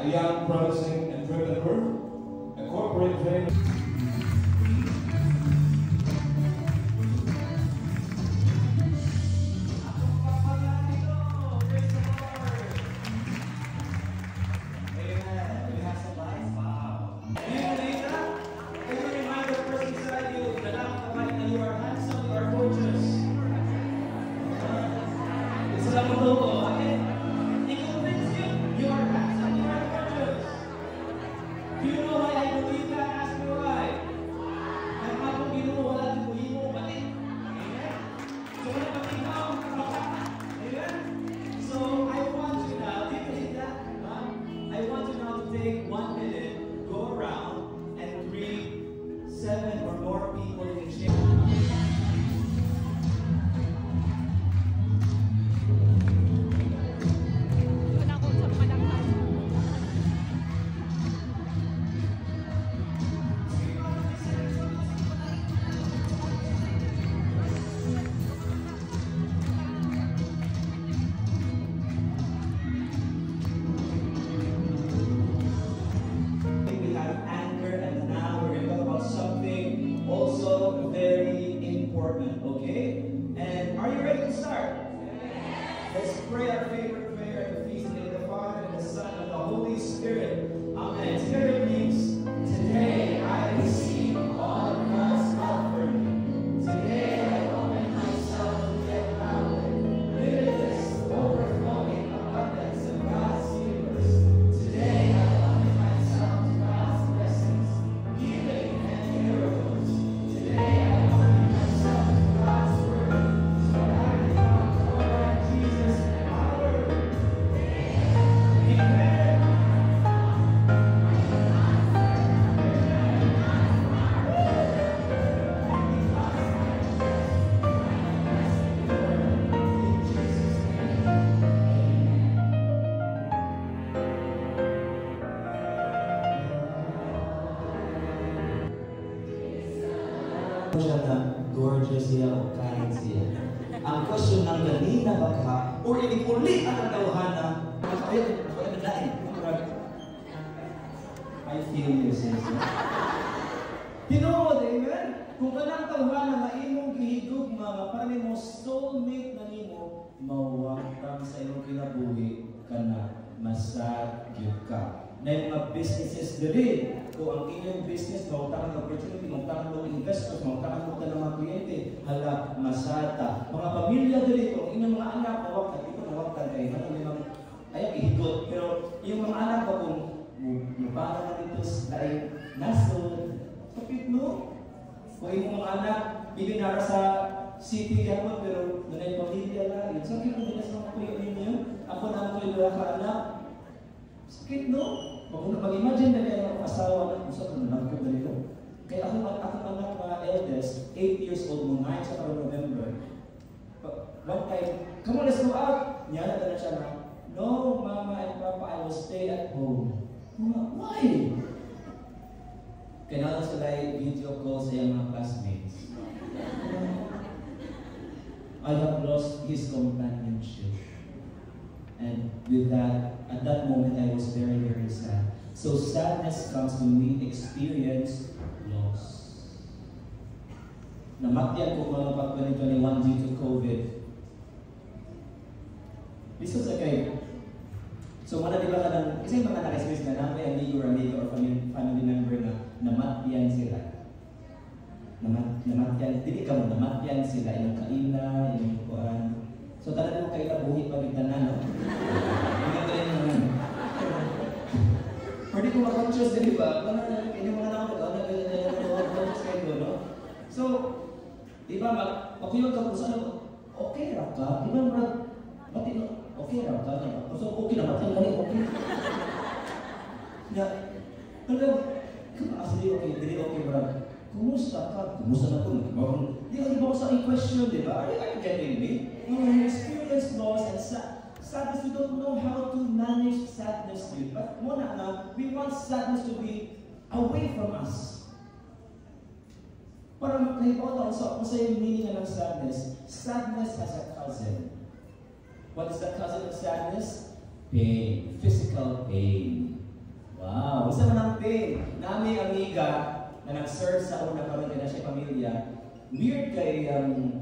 a young promising entrepreneur, a corporate trainer. Take 1 minute, go around and greet 7 or more people in the okay? And are you ready to start? Yes. Let's pray our favorite prayer at the feast of the Father, and the Son, and the Holy Spirit. Amen. Together means, today I receive all of God's love for me. Today I open myself to get power, limitless, overflowing abundance of God's universe. Today I open myself to God's blessings, healing and miracles. Today I open myself to God's word, so that I can come toward Jesus' power. Amen. Siya na gorgeous siya o kain siya. Ang question ng ganina ba ka o inikulit ang tawhana, I feel you, sis. Tinuod, amen? Kung kanang tawhana na imong gihigog mga para mo soulmate na nimo, mawatang sa imong kinabuhi kana masad gyud ka. Na yung mga businesses diri, kung ang inyong business, mautakan ng opportunity, mautakan ng investors, mautakan ng mga kliyente, hala, masata. Mga pamilya diri, kung inyong mga anak, mawagtan, ito mawagtan kayo, naman ayaw ihigot. Pero yung mga anak ko, kung mubara na dito sa nasod, kapit no? Kung yung mga anak, ibinara sa city yapon, pero nanay pamilya lang. Sakit mo din sa mga kuya ninyo, ako na ako yung ka anak. Sakit no? Pag-imagine na kaya akong asawa na usap na nangkap na nito. Kaya akong anak mga eldest, 8 years old mo, 9 sa November. One time, come on, let's go out! Niya na siya na, no, Mama and Papa, I will stay at home. Why? Kailangan sila video call sa iyong mga classmates. I have lost his companionship. And with that, at that moment, I was very, very sad. So sadness comes when we experience loss. Namatyan ko mga pag 2021 due to COVID. This was okay. So mana di ba ka ng, kasi mga nakasibis na namin, amigo or family member na namatyan sila. Namatyan, hindi ka mo, namatyan sila, yung kaina, yung kuhan. So talagang mo kaila buhi pagitanan, no? Hindi rin naman. Pwede ko mag-conscious din, di ba? Kanya mga nakapag-conscious kayo, no? So, di ba, okay lang ka kung saan, okay ra ka? Di ba, mati, okay ra ka? So, okay na, mati lang, okay. Na, talagang, actually, okay, hindi okay, brad. Kumusta ka? Kumusta na po? Di ba ko sa question, di ba? Are you getting me? We experience loss and sadness. We don't know how to manage sadness with. But muna nga, we want sadness to be away from us. Parang naipaw sa yung meaning ng sadness. Sadness has a cousin. What is the cousin of sadness? Pain. Physical pain. Wow, usa man ang pain. Nami amiga na nag-serve sa una karon kay na siya pamilya. Weird kay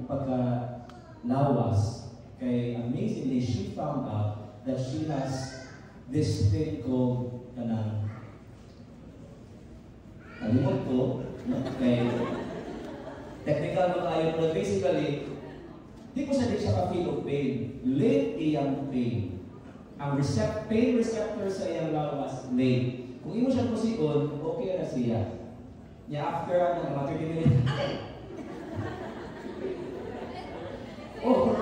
pagka-lawas. Kay amazingly, she found out that she has this thing called kanang kalimot ko, no? Kay technical mo tayo, pero basically, di ko siya ka-feel of pain. Late iyang pain. Ang pain receptor sa iyang lawas, late. Kung imo siya pusikon, okay na siya. After mga 30 minutes, or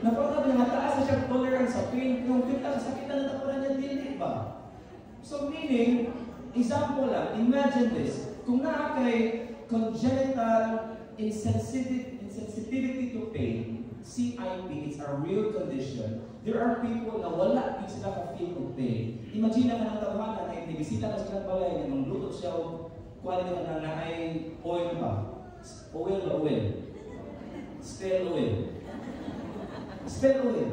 napagod na mataas na siyang tolerance sa pain. Kung kita sakit na nataparan niya, dili ba? So meaning, example lang, imagine this. Kung naa kay congenital insensitivity to pain, CIP, it's a real condition. There are people na wala din sila ka-feel of pain. Imagine na ng tawanan na ibisita na sila balay, na mangluto siya o quality na ay oil ba? Oil ba oil? Steel oil. Steel oil.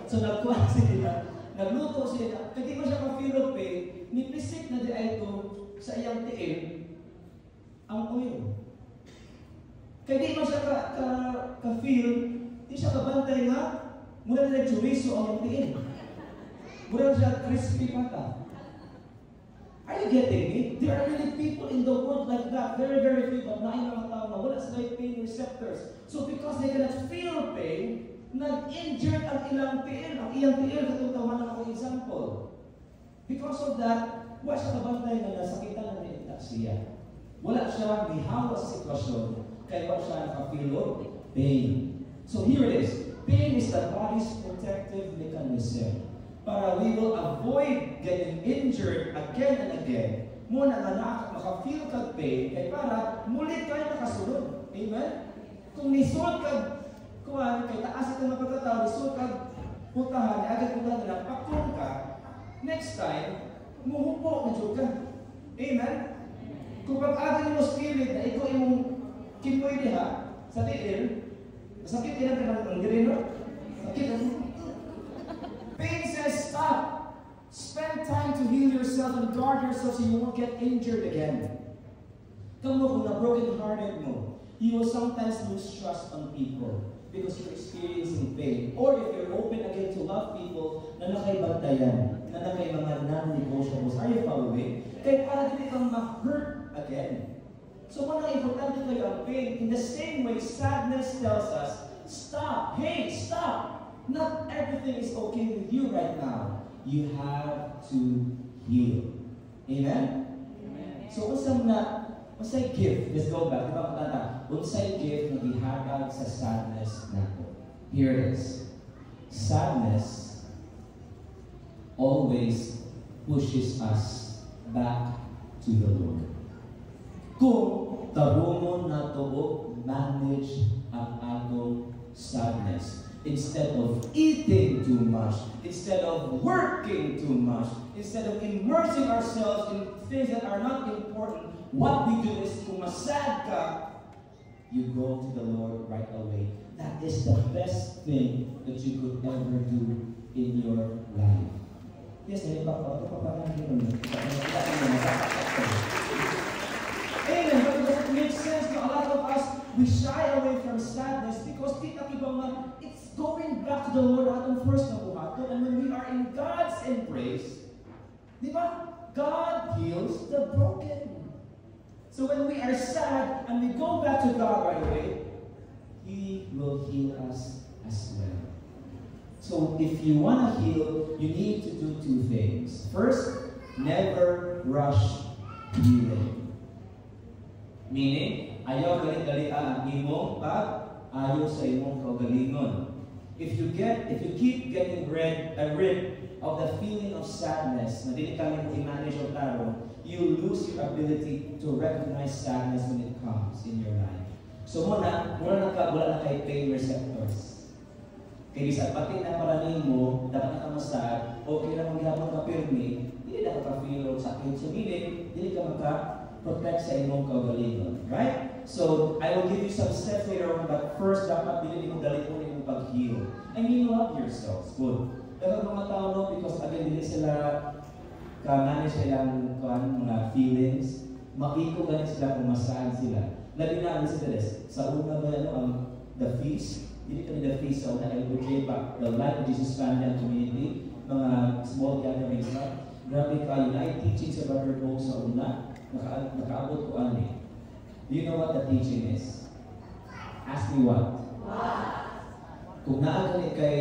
So nagkuha sila, nagluto sila, kaya di mo siya ka-feel of pain, nipisik na di ay ito sa iyang tiil ang oil. Kaya di mo siya ka-feel, di siya kabantay nga, muna na chorizo ang tiil. Muna na siya crispy pata. Are you getting me? There are really people in the world like that. Very, very few, but nain mga tao na wala sila pain receptors. So because they cannot feel pain, nag-injured ang ilang tiil. Ang iyang tiil, katutawan ng akong example. Because of that, wala siya kabantay na nasakitan na niya siya. Wala siya may hawa sa sitwasyon, kaya wala siya naka-feel of pain. So here it is. Pain is the body's protective mechanism. Para we will avoid getting injured again and again. Muna nga maka-feel kag pain, kaya para muli kayo nakasunod. Amen? Kung nisunod kag kuhan, kay taas ito na pagkatao, nisunod kag putahan, agad putahan na pakong ka, next time, muhupo na dyan ka. Amen? Kung pag-agad mo spirit na ikaw imong kipoy diha, sa tiil, masakit ilang ka ng girino? Sakit na. Pain says stop. Spend time to heal yourself and guard yourself so you won't get injured again. Kung na broken-hearted mo, you will sometimes lose trust on people because you're experiencing pain. Or if you're open again to love people na nakaibantayan, na nakay mga non-negotiables, are you following? Kaya para hindi kang ma-hurt again. So kung importante kayo ang pain, in the same way, sadness tells us, stop. Hey, stop. Not everything is okay with you right now. You have to heal. Amen? Amen. So, unsay gift? Let's go back. Diba matata? Unsay gift na gihatag sa sadness nato. Here it is. Sadness always pushes us back to the Lord. Kung tarungon nato o manage ang atong sadness, instead of eating too much, instead of working too much, instead of immersing ourselves in things that are not important, what we do is, kung masad ka, you go to the Lord right away. That is the best thing that you could ever do in your life. Yes, Amen. But it doesn't make sense to a lot of us. We shy away from sadness because it's going back to the Lord atong first na buhaton. And when we are in God's embrace, di ba? God heals the broken. So when we are sad and we go back to God right away, He will heal us as well. So if you want to heal, you need to do two things. First, never rush healing. Meaning, ayaw galit-galit ang imong pag-ayo sa imong kaugalingon. If you keep getting rid of the feeling of sadness na dili kami i-manage o taro, you lose your ability to recognize sadness when it comes in your life. So wala na kay pain receptors. Kaya sa pati na para nimo, dapat na masad, okay na maghapon ka pirmi, hindi na ka-feel o sakit. So dili ka maka-protect sa imong kaugalingon. Right? So, I will give you some steps later on, but first, dapat bilhin mo galit mo yung pag-heal. And you love yourselves. Good. Dapat mga tao no, because again, hindi sila ka-manage silang mga feelings, makiko ganit sila kung masaan sila. Labi na ang sila sa una ba the feast, hindi kami the feast sa una LBJ pa, the Life of Jesus Family and Community, mga small gatherings na. Grabe ka, yun ay teaching sa Brother Bo sa una, nakaabot ko ani. Do you know what the teaching is? Ask me what? Kung naagani kay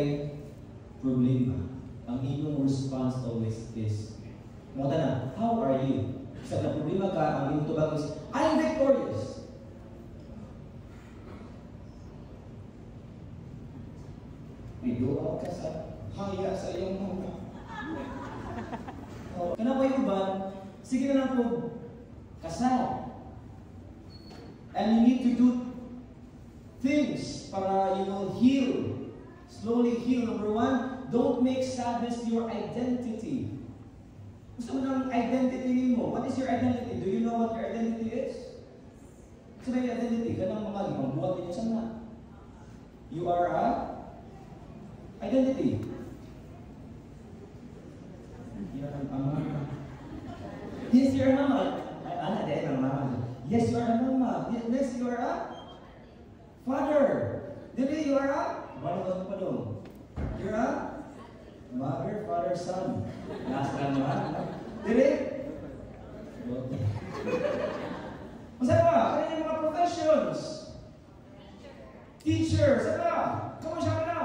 problema, ang inyong response always is, mga na, how are you? Sa problema ka, ang inyong tubag is, I'm victorious. Idoa ka sa haya sa iyong mga. Kaya pa yung uban, sige na lang po, kasal. And you need to do things para you will heal. Slowly heal. Number one, don't make sadness your identity. Gusto mo ng identity mo? What is your identity? Do you know what your identity is? Gusto mo yung identity? Ganang mga limang buwan din sa mga. You are a identity. Yes, you're a mama. Ana, dahil ang mama. Yes, you are a mama. Yes, you are a father. Dili, you are a you're a mother, father, son. Last lang naman. Dili? Masaya ba? Kaya yung mga professions. Teacher, saan ka? Come on, siya ka na.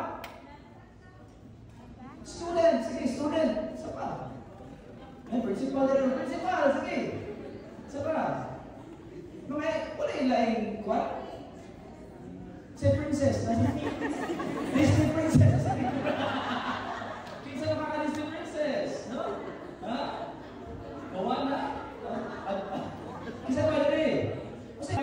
Student, sige, student. Saan ka? Principal na rin. Principal, sige. Saan ka? Mga, wala yung laing kwan? Say princess. Disney princess. Kinsa na ka Disney princess? No? Ha? Bawa na? Kinsa ba rin? Kasi,